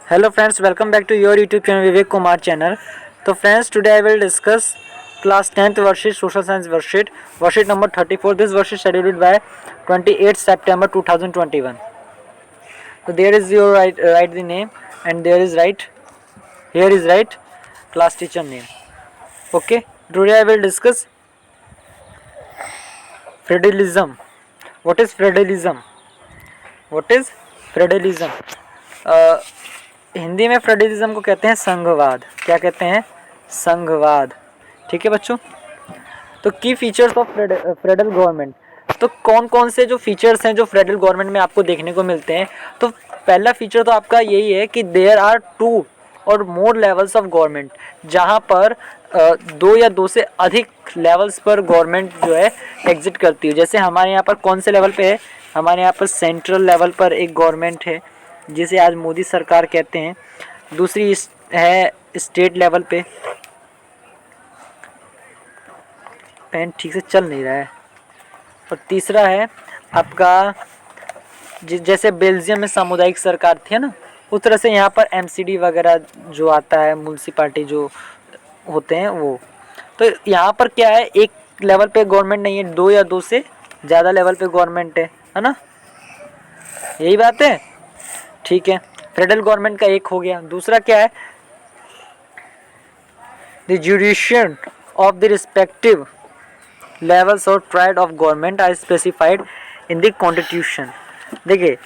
Hello friends, welcome back to your YouTube channel Vivek Kumar channel. So friends, today I will discuss class 10th worksheet social science worksheet number 34. This worksheet scheduled by 28th September 2021. So there is your write the name, and there is here is class teacher name. Okay, today I will discuss feudalism. What is feudalism? What is feudalism? Hindi में federalism को कहते हैं संघवाद. क्या कहते हैं? संघवाद. ठीक है बच्चों. तो की फीचर्स ऑफ फेडरल गवर्नमेंट. तो कौन कौन से जो फीचर्स हैं जो फेडरल गवर्नमेंट में आपको देखने को मिलते हैं. तो पहला फीचर तो आपका यही है कि देयर आर 2 और मोर लेवल्स ऑफ गवर्नमेंट, जहां पर 2 या 2 से अधिक लेवल्स पर गवर्नमेंट जो है एग्जिट करती है. जैसे हमारे यहाँ पर कौन से लेवल पे है? हमारे यहाँ पर सेंट्रल लेवल पर एक गवर्नमेंट है जिसे आज मोदी सरकार कहते हैं. दूसरी है स्टेट लेवल पे. पेन ठीक से चल नहीं रहा है. और तीसरा है आपका जैसे बेल्जियम में सामुदायिक सरकार थी ना, उस तरह से यहाँ पर एमसीडी वगैरह जो आता है, म्यूनसिपालिटी जो होते हैं वो. तो यहाँ पर क्या है, एक लेवल पे गवर्नमेंट नहीं है, 2 या 2 से ज़्यादा लेवल पे गवर्नमेंट है ना. यही बात है. ठीक है, फेडरल गवर्नमेंट का एक हो गया. दूसरा क्या है? The judicial of the respective levels और tried of government are specified in the constitution. देखिए,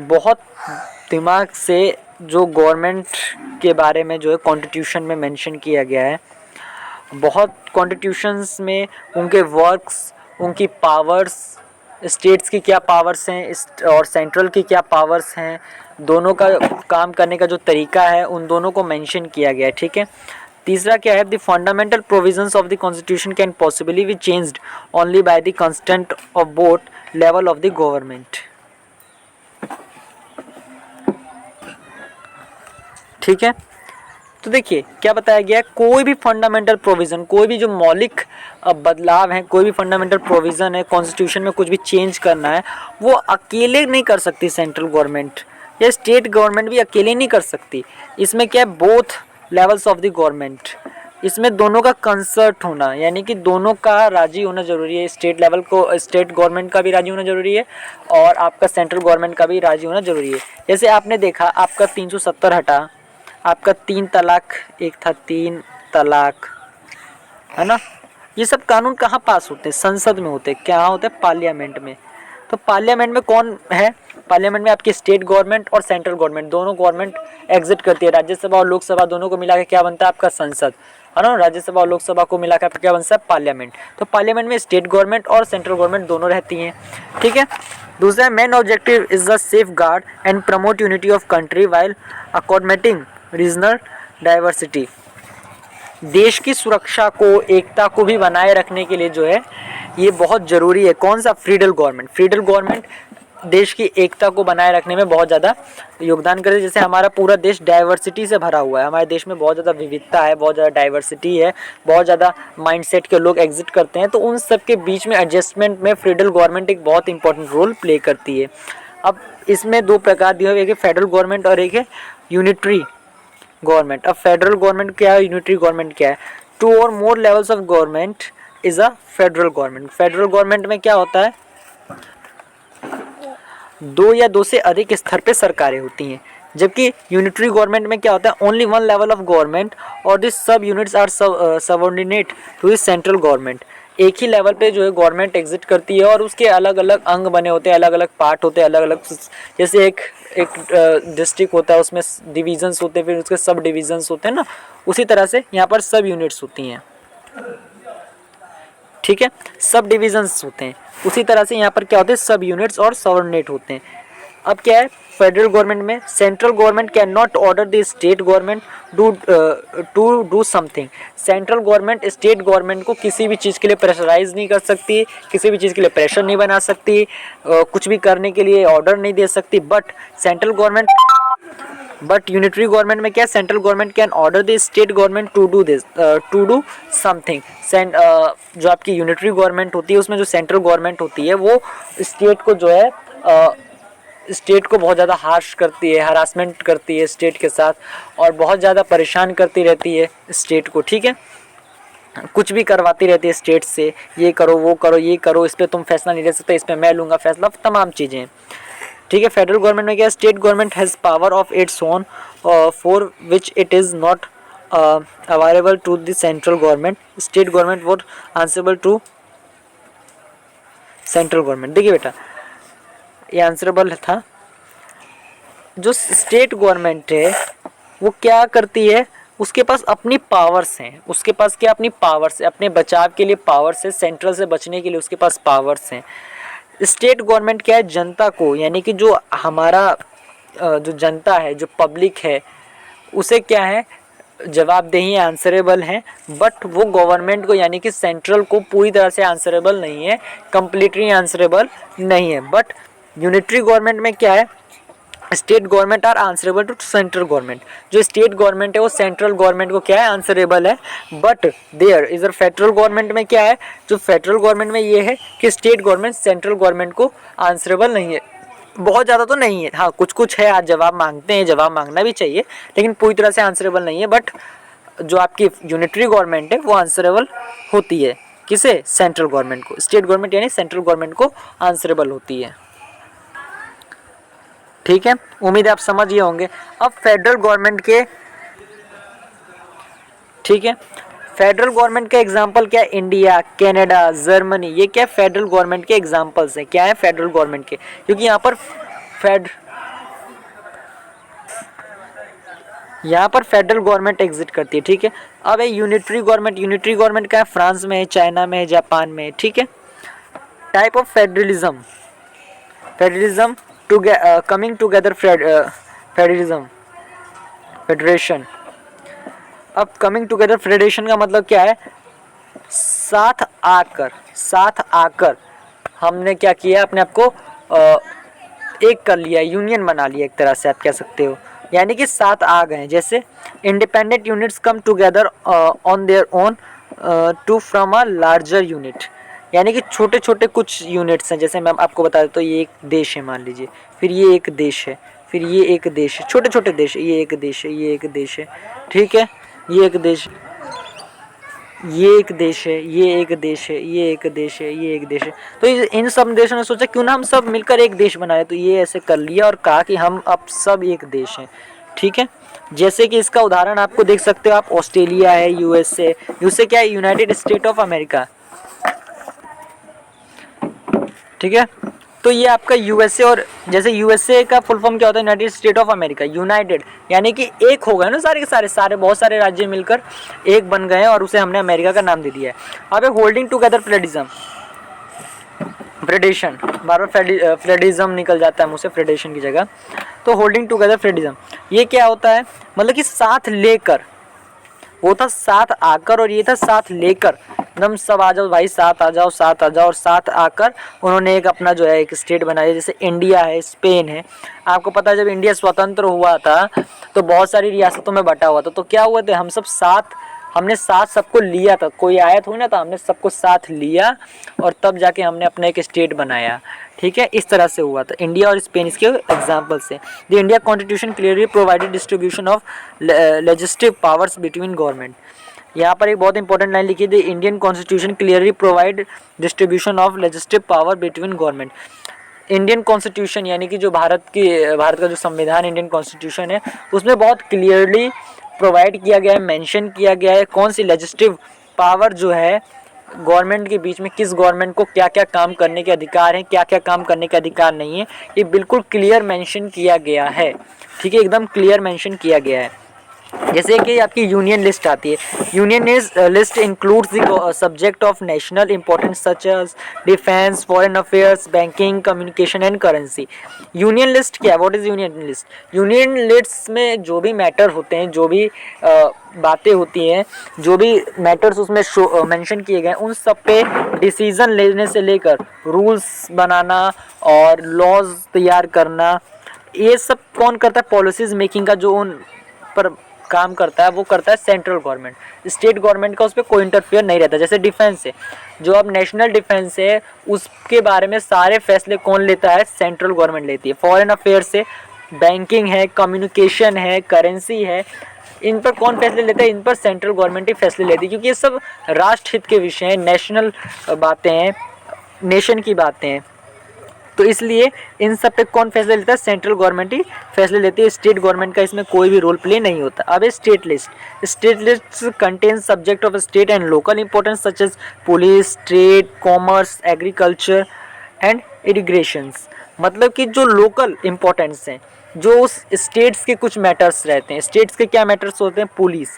बहुत दिमाग से जो गवर्नमेंट के बारे में जो है कॉन्स्टिट्यूशन में मेंशन किया गया है. बहुत कॉन्स्टिट्यूशंस में उनके वर्क्स, उनकी पावर्स, स्टेट्स की क्या पावर्स हैं और सेंट्रल की क्या पावर्स हैं, दोनों का काम करने का जो तरीका है उन दोनों को मेंशन किया गया है. ठीक है. तीसरा क्या है? The fundamental provisions of the constitution can possibly be changed only by the consent of both level of the government. ठीक है. तो देखिए क्या बताया गया है, कोई भी फंडामेंटल प्रोविज़न, कोई भी जो मौलिक बदलाव है, कोई भी फंडामेंटल प्रोविज़न है, कॉन्स्टिट्यूशन में कुछ भी चेंज करना है, वो अकेले नहीं कर सकती सेंट्रल गवर्नमेंट या स्टेट गवर्नमेंट भी अकेले नहीं कर सकती. इसमें क्या है? Both levels of the government. इसमें दोनों का कंसर्ट होना, यानी कि दोनों का राजी होना जरूरी है. स्टेट लेवल को, स्टेट गवर्नमेंट का भी राजी होना जरूरी है और आपका सेंट्रल गवर्नमेंट का भी राजी होना जरूरी है. जैसे आपने देखा, आपका 370 हटा, आपका 3 तलाक, एक था 3 तलाक, है ना. ये सब कानून कहाँ पास होते हैं? संसद में होते हैं. क्या होते हैं? पार्लियामेंट में. तो पार्लियामेंट में कौन है? पार्लियामेंट में आपकी स्टेट गवर्नमेंट और सेंट्रल गवर्नमेंट दोनों गवर्नमेंट एग्जिट करती है. राज्यसभा और लोकसभा दोनों को मिलाकर क्या बनता है? आपका संसद, है ना. राज्यसभा और लोकसभा को मिलाकर क्या बनता है? पार्लियामेंट. तो पार्लियामेंट में स्टेट गवर्नमेंट और सेंट्रल गवर्नमेंट दोनों रहती हैं. ठीक है. दूसरा, main objective is the safe guard and promote unity of country while accommodating regional diversity. देश की सुरक्षा को, एकता को भी बनाए रखने के लिए जो है ये बहुत ज़रूरी है. कौन सा? Federal government. फेडरल गवर्नमेंट देश की एकता को बनाए रखने में बहुत ज़्यादा योगदान करे. जैसे हमारा पूरा देश डाइवर्सिटी से भरा हुआ है, हमारे देश में बहुत ज़्यादा विविधता है, बहुत ज़्यादा डाइवर्सिटी है, बहुत ज़्यादा माइंडसेट के लोग एग्जिट करते हैं. तो उन सब के बीच में एडजस्टमेंट में फेडरल गवर्नमेंट एक बहुत इंपॉर्टेंट रोल प्ले करती है. अब इसमें 2 प्रकार दिए हुए, एक है फेडरल गवर्नमेंट और एक है यूनिटरी गवर्नमेंट. अब फेडरल गवर्नमेंट क्या है, यूनिटरी गवर्नमेंट क्या है? 2 और more levels of government is a federal government. Federal government में क्या होता है? 2 या 2 से अधिक स्तर पे सरकारें होती हैं. जबकि यूनिटरी गवर्नमेंट में क्या होता है? ओनली 1 लेवल ऑफ गवर्नमेंट और this sub units are subordinate to the central government. एक ही लेवल पे जो है गवर्नमेंट एग्जिट करती है और उसके अलग अलग अंग बने होते हैं, अलग अलग पार्ट होते हैं, अलग अलग. जैसे एक डिस्ट्रिक्ट होता है, उसमें डिविजन्स होते हैं, फिर उसके सब डिविजन्स होते हैं ना. उसी तरह से यहाँ पर सब यूनिट्स होती हैं. ठीक है, सब डिविजन्स होते हैं. उसी तरह से यहाँ पर क्या होते हैं? सब यूनिट्स और सबऑर्डिनेट होते हैं. अब क्या है फेडरल गवर्नमेंट में? Central government can not order the state government to do something. Central government state government को किसी भी चीज़ के लिए प्रेशराइज नहीं कर सकती, किसी भी चीज़ के लिए प्रेशर नहीं बना सकती, कुछ भी करने के लिए ऑर्डर नहीं दे सकती. बट यूनिटरी गवर्नमेंट में क्या? Central government can order the state government to do something. जो आपकी यूनिटरी गवर्नमेंट होती है उसमें जो सेंट्रल गवर्नमेंट होती है वो स्टेट को जो है स्टेट को बहुत ज़्यादा हार्श करती है, हरासमेंट करती है स्टेट के साथ, और बहुत ज़्यादा परेशान करती रहती है स्टेट को, ठीक है। कुछ भी करवाती रहती है स्टेट से, ये करो वो करो ये करो, इस पर तुम फैसला नहीं ले सकते, इस पर मैं लूँगा फैसला, तमाम चीज़ें, ठीक है। फेडरल गवर्नमेंट में क्या है, state government has power of its own for which it is not available to the central government. State government what answerable to central government. देखिए बेटा, ये आंसरेबल था। जो स्टेट गवर्नमेंट है वो क्या करती है, उसके पास अपनी पावर्स हैं, उसके पास क्या अपनी पावर्स है, अपने बचाव के लिए पावर्स है, सेंट्रल से बचने के लिए उसके पास पावर्स हैं। स्टेट गवर्नमेंट क्या है, जनता को, यानी कि जो हमारा जो जनता है, जो पब्लिक है, उसे क्या है, जवाबदेही आंसरेबल है, बट वो गवर्नमेंट को यानी कि सेंट्रल को पूरी तरह से आंसरेबल नहीं है, कंप्लीटली आंसरेबल नहीं है। बट यूनिटरी गवर्नमेंट में क्या है, state government are answerable to central government. जो स्टेट गवर्नमेंट है वो सेंट्रल गवर्नमेंट को क्या है, आंसरेबल है। बट देयर इधर फेडरल गवर्नमेंट में क्या है, जो फेडरल गवर्नमेंट में ये है कि स्टेट गवर्नमेंट सेंट्रल गवर्नमेंट को आंसरेबल नहीं है। बहुत ज़्यादा तो नहीं है, हाँ कुछ कुछ है, आज जवाब मांगते हैं, जवाब मांगना भी चाहिए, लेकिन पूरी तरह से आंसरेबल नहीं है। बट जो आपकी यूनिटरी गवर्नमेंट है वो आंसरेबल होती है, किसे, सेंट्रल गवर्नमेंट को। स्टेट गवर्नमेंट यानी सेंट्रल गवर्नमेंट को आंसरेबल होती है, ठीक है। उम्मीद है आप समझ गए होंगे। अब फेडरल गवर्नमेंट के, ठीक है, फेडरल गवर्नमेंट के एग्जांपल क्या है, इंडिया, कनाडा, जर्मनी, ये क्या है, फेडरल गवर्नमेंट के एग्जांपल्स हैं। क्या है, फेडरल गवर्नमेंट के, क्योंकि यहाँ पर फेडरल गवर्नमेंट एग्जिट करती है, ठीक है। अब है यूनिटरी गवर्नमेंट। यूनिटरी गवर्नमेंट क्या है, फ्रांस में है, चाइना में है, जापान में है, ठीक है। Type of federalism, federalism coming together, federalism, federation. अब कमिंग टुगेदर फेडरेशन का मतलब क्या है, साथ आकर हमने क्या किया, अपने आप को एक कर लिया, यूनियन बना लिया, एक तरह से आप कह सकते हो, यानी कि साथ आ गए। जैसे independent units come together on their own to from a larger unit, यानी कि छोटे छोटे कुछ यूनिट्स हैं। जैसे मैं आपको बता देता हूँ, ये एक देश है मान लीजिए, फिर ये एक देश है, फिर ये एक देश है, छोटे छोटे देश है, ये एक देश है, ये एक देश है, ठीक है, ये एक देश, ये एक देश है, ये एक देश है, ये एक देश है, ये एक देश है। तो इन सब देशों ने सोचा क्यों ना हम सब मिलकर एक देश बनाए, तो ये ऐसे कर लिया और कहा कि हम अब सब एक देश हैं, ठीक है। जैसे कि इसका उदाहरण आपको देख सकते हो आप, ऑस्ट्रेलिया है, यूएसए, यूएसए क्या है, यूनाइटेड स्टेट ऑफ अमेरिका, ठीक है। तो ये आपका यूएसए, और जैसे यूएसए का फुल फॉर्म क्या होता है, United state of America, United यानी कि एक हो गए ना सारे के सारे बहुत सारे राज्य मिलकर एक बन गए और उसे हमने अमेरिका का नाम दे दिया है। अब होल्डिंग टुगेदर फेडरलिज्म, फेडरेशन, बार बार फेडरलिज्म निकल जाता है मुझसे फेडरेशन की जगह, तो होल्डिंग टुगेदर फेडरलिज्म ये क्या होता है, मतलब कि साथ लेकर, वो था साथ आकर और ये था साथ लेकर, एकदम सब आ जाओ भाई, साथ आ जाओ, साथ आ जाओ, और साथ आकर उन्होंने एक अपना जो है एक स्टेट बनाया। जैसे इंडिया है, स्पेन है, आपको पता है जब इंडिया स्वतंत्र हुआ था तो बहुत सारी रियासतों में बटा हुआ था, तो क्या हुआ था, हम सब साथ, हमने साथ सबको लिया था, कोई आया थोड़ी ना था, हमने सबको साथ लिया और तब जाके हमने अपना एक स्टेट बनाया, ठीक है। इस तरह से हुआ था इंडिया और स्पेन, इसके एग्जाम्पल्स हैं। The India constitution clearly provided distribution of legislative powers between government. यहाँ पर एक बहुत इंपॉर्टेंट लाइन लिखी थी, Indian constitution clearly provide distribution of legislative power between government. Indian constitution यानी कि जो भारत का जो संविधान इंडियन कॉन्स्टिट्यूशन है, उसमें बहुत क्लियरली प्रोवाइड किया गया है, मेंशन किया गया है कौन सी लेजिस्लेटिव पावर जो है गवर्नमेंट के बीच में, किस गवर्नमेंट को क्या क्या काम करने के अधिकार हैं, क्या क्या काम करने के अधिकार नहीं है, ये बिल्कुल क्लियर मेंशन किया गया है, ठीक है, एकदम क्लियर मेंशन किया गया है। जैसे कि आपकी यूनियन लिस्ट आती है, union list includes the subject of national importance such as defence, foreign affairs, banking, communication and currency. Union list क्या है, what is union list? Union list में जो भी मैटर होते हैं, जो भी बातें होती हैं, जो भी मैटर्स उसमें मेंशन किए गए, उन सब पे डिसीजन लेने से लेकर रूल्स बनाना और लॉज तैयार करना, ये सब कौन करता है, पॉलिसीज मेकिंग का जो उन पर काम करता है वो करता है सेंट्रल गवर्नमेंट। स्टेट गवर्नमेंट का उस पर कोई इंटरफेयर नहीं रहता। जैसे डिफेंस है, जो अब नेशनल डिफेंस है उसके बारे में सारे फैसले कौन लेता है? सेंट्रल गवर्नमेंट लेती है। फॉरेन अफेयर्स है, बैंकिंग है, कम्युनिकेशन है, करेंसी है, इन पर कौन फैसले लेता है? इन पर सेंट्रल गवर्नमेंट ही फैसले लेती है, क्योंकि ये सब राष्ट्र हित के विषय हैं, नेशनल बातें हैं, नेशन की बातें हैं। तो इसलिए इन सब पे कौन फैसले लेता है? सेंट्रल गवर्नमेंट ही फैसले लेती है। स्टेट गवर्नमेंट का इसमें कोई भी रोल प्ले नहीं होता। अब state list. State list contain subject of state and local importance such as police, trade, commerce, agriculture and irrigations. मतलब कि जो लोकल इंपॉर्टेंस हैं, जो उस स्टेट्स के कुछ मैटर्स रहते हैं। स्टेट्स के क्या मैटर्स होते हैं? पुलिस,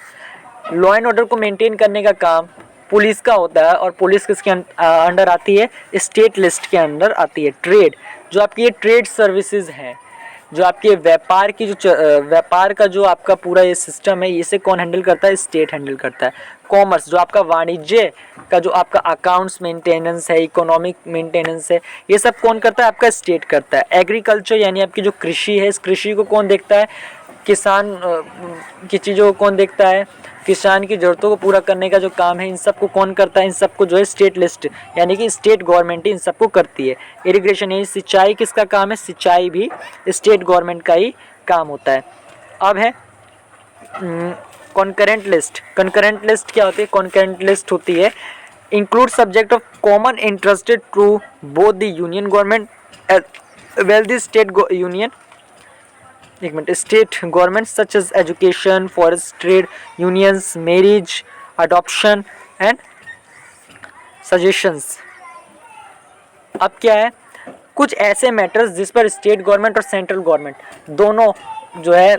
लॉ एंड ऑर्डर को मेंटेन करने का काम पुलिस का होता है, और पुलिस किसके अंडर आती है? स्टेट लिस्ट के अंडर आती है। ट्रेड, जो आपकी ये ट्रेड सर्विसेज हैं, जो आपके व्यापार की जो व्यापार का जो आपका पूरा ये सिस्टम है, इसे कौन हैंडल करता है? स्टेट हैंडल करता है। कॉमर्स, जो आपका वाणिज्य का जो आपका अकाउंट्स मेंटेनेंस है, इकोनॉमिक मेंटेनेंस है, ये सब कौन करता है? आपका स्टेट करता है। एग्रीकल्चर यानी आपकी जो कृषि है, इस कृषि को कौन देखता है? किसान की चीज़ों को कौन देखता है? किसान की ज़रूरतों को पूरा करने का जो काम है, इन सब को कौन करता है? इन सब को जो है स्टेट लिस्ट यानी कि स्टेट गवर्नमेंट ही इन सब को करती है। इरिगेशन यानी सिंचाई किसका काम है? सिंचाई भी स्टेट गवर्नमेंट का ही काम होता है। अब है कॉन्करेंट लिस्ट। कॉन्करेंट लिस्ट क्या होती है? कॉन्करेंट लिस्ट होती है include subject of common interested to both the union government well the state union एक minute state government such as education, forest, trade unions, marriage, adoption and suggestions. अब क्या है? कुछ ऐसे मैटर्स जिस पर स्टेट गवर्नमेंट और सेंट्रल गवर्नमेंट दोनों जो है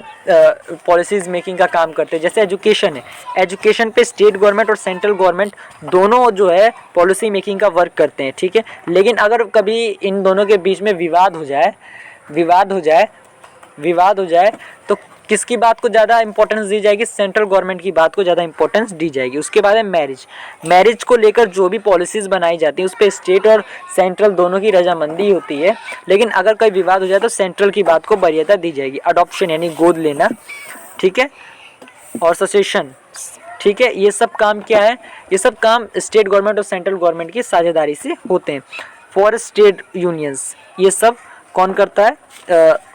पॉलिसीज मेकिंग का काम करते हैं। जैसे एजुकेशन है, एजुकेशन पे स्टेट गवर्नमेंट और सेंट्रल गवर्नमेंट दोनों जो है पॉलिसी मेकिंग का वर्क करते हैं, ठीक है। लेकिन अगर कभी इन दोनों के बीच में विवाद हो जाए तो किसकी बात को ज़्यादा इंपॉर्टेंस दी जाएगी? सेंट्रल गवर्नमेंट की बात को ज़्यादा इंपॉर्टेंस दी जाएगी। उसके बाद है मैरिज को लेकर जो भी पॉलिसीज़ बनाई जाती है उस पर स्टेट और सेंट्रल दोनों की रजामंदी होती है, लेकिन अगर कोई विवाद हो जाए तो सेंट्रल की बात को वरीयता दी जाएगी। अडॉप्शन यानी गोद लेना, ठीक है, और ससेशन, ठीक है, ये सब काम क्या है? ये सब काम स्टेट गवर्नमेंट और सेंट्रल गवर्नमेंट की साझेदारी से होते हैं। फॉर स्टेट यूनियंस, ये सब कौन करता है?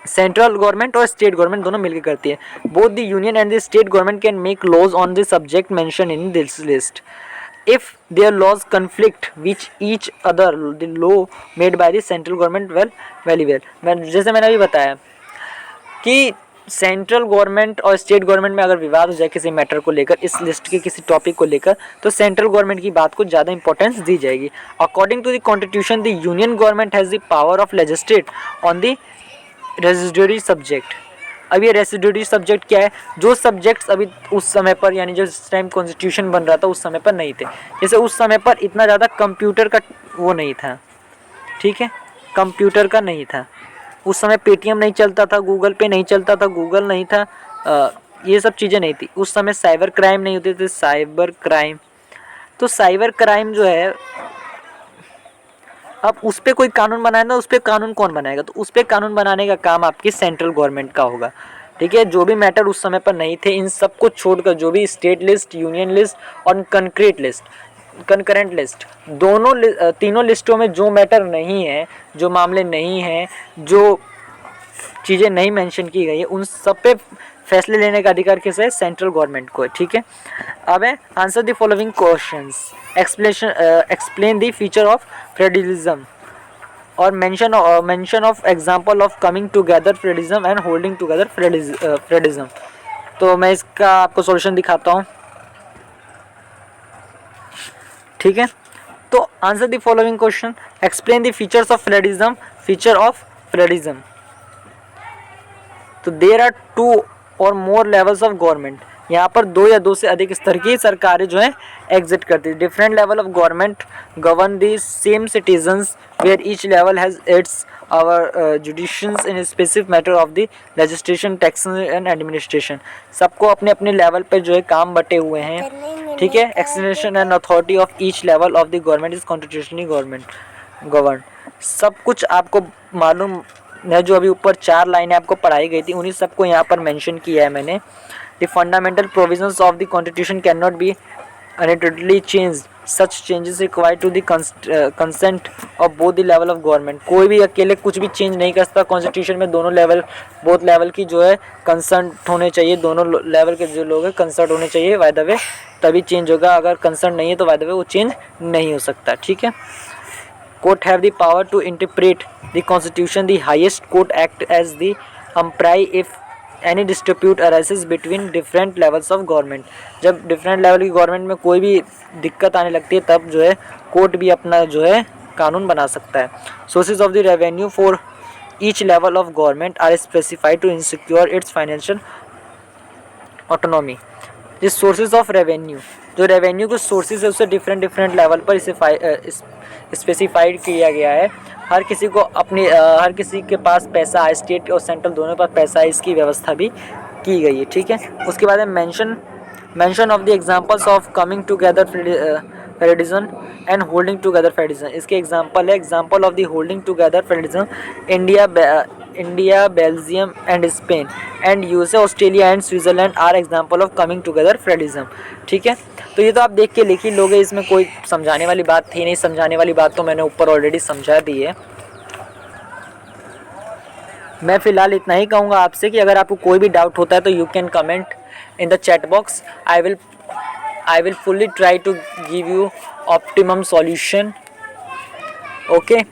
सेंट्रल गवर्नमेंट और स्टेट गवर्नमेंट दोनों मिलकर करती है। Both the union and the state government can make laws on the subject mention in this list if their laws conflict which each other the law made by the central government very well. जैसे मैंने अभी बताया कि central government और state government में अगर विवाद हो जाए किसी मैटर को लेकर, इस लिस्ट के किसी टॉपिक को लेकर, तो सेंट्रल गवर्नमेंट की बात को ज़्यादा इंपॉर्टेंस दी जाएगी। According to the constitution the union government has the power of legislate on the residuary subject. अब ये रेसिड्यूरी सब्जेक्ट क्या है? जो सब्जेक्ट्स अभी उस समय पर यानी जो जिस टाइम कॉन्स्टिट्यूशन बन रहा था उस समय पर नहीं थे। जैसे उस समय पर इतना ज़्यादा कंप्यूटर का वो नहीं था, ठीक है, कंप्यूटर का नहीं था उस समय। पेटीएम नहीं चलता था, गूगल पे नहीं चलता था, गूगल नहीं था, ये सब चीज़ें नहीं थी उस समय। साइबर क्राइम नहीं होते थे, साइबर क्राइम। तो साइबर क्राइम जो है, अब उस पर कोई कानून बनाना, उस पर कानून कौन बनाएगा? तो उस पर कानून बनाने का काम आपकी सेंट्रल गवर्नमेंट का होगा, ठीक है। जो भी मैटर उस समय पर नहीं थे, इन सब को छोड़कर जो भी स्टेट लिस्ट, यूनियन लिस्ट और कंकरेंट लिस्ट दोनों तीनों लिस्टों में जो मैटर नहीं है, जो मामले नहीं हैं, जो चीज़ें नहीं मेंशन की गई है, उन सब पे फैसले लेने का अधिकार किसे है? सेंट्रल गवर्नमेंट को है, ठीक है। अब है answer the following questions, explain the feature of federalism और mention of example of coming together federalism and holding together federalism. तो मैं इसका आपको सॉल्यूशन दिखाता हूँ, ठीक है। तो answer the following question, explain the features of federalism. Feature of federalism, तो देयर आर 2 और मोर लेवल्स ऑफ गवर्नमेंट। यहाँ पर 2 या 2 से अधिक स्तर की सरकारें जो है एग्जिट करती है। Different level of government govern the same citizens where each level has its our jurisdictions in specific matter of the legislation, taxation and administration. सबको अपने अपने लेवल पर जो है काम बटे हुए हैं, ठीक है। Explanation and authority of each level of the government is constitutionally govern. सब कुछ आपको मालूम जो अभी ऊपर 4 लाइनें आपको पढ़ाई गई थी उन्हीं सबको यहाँ पर मेंशन किया है मैंने। The fundamental provisions of the constitution can not be unilaterally change, such changes required to the consent of both the level of government. कोई भी अकेले कुछ भी चेंज नहीं कर सकता कॉन्स्टिट्यूशन में, दोनों लेवल बोथ लेवल की जो है कंसर्ट होने चाहिए, दोनों लेवल के जो लोग हैं कंसर्ट होने चाहिए बाय द वे, तभी चेंज होगा। अगर कंसर्ट नहीं है तो बाय द वे वो चेंज नहीं हो सकता। ठीक है। Court have the power to interpret the constitution, the highest court act as the umpire if any distribute arises between different levels of government. जब डिफरेंट लेवल की गवर्नमेंट में कोई भी दिक्कत आने लगती है तब जो है कोर्ट भी अपना जो है कानून बना सकता है। Sources of the revenue for each level of government are specified to insecure its financial autonomy. जिस सोर्सेज ऑफ रेवेन्यू, जो रेवेन्यू के सोर्सेज है उससे डिफरेंट लेवल पर इसे स्पेसिफाइड किया गया है। हर किसी को अपनी हर किसी के पास पैसा है, स्टेट और सेंट्रल दोनों के पास पैसा है, इसकी व्यवस्था भी की गई है। ठीक है। उसके बाद है mention of the examples of coming together federalism and holding together federalism. इसके एग्जांपल है example of the holding together federalism India, Belgium and Spain and USA, Australia and Switzerland are example of coming together federalism. ठीक है। तो ये तो आप देख के लिख ही लोगे, इसमें कोई समझाने वाली बात थी नहीं। समझाने वाली बात तो मैंने ऊपर ऑलरेडी समझा दी है। मैं फ़िलहाल इतना ही कहूँगा आपसे कि अगर आपको कोई भी डाउट होता है तो you can comment in the chat box. I will fully try to give you optimum solution. Okay,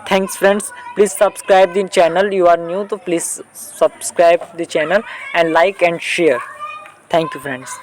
thanks friends, please subscribe the channel. You are new, so please subscribe the channel and like and share. Thank you friends.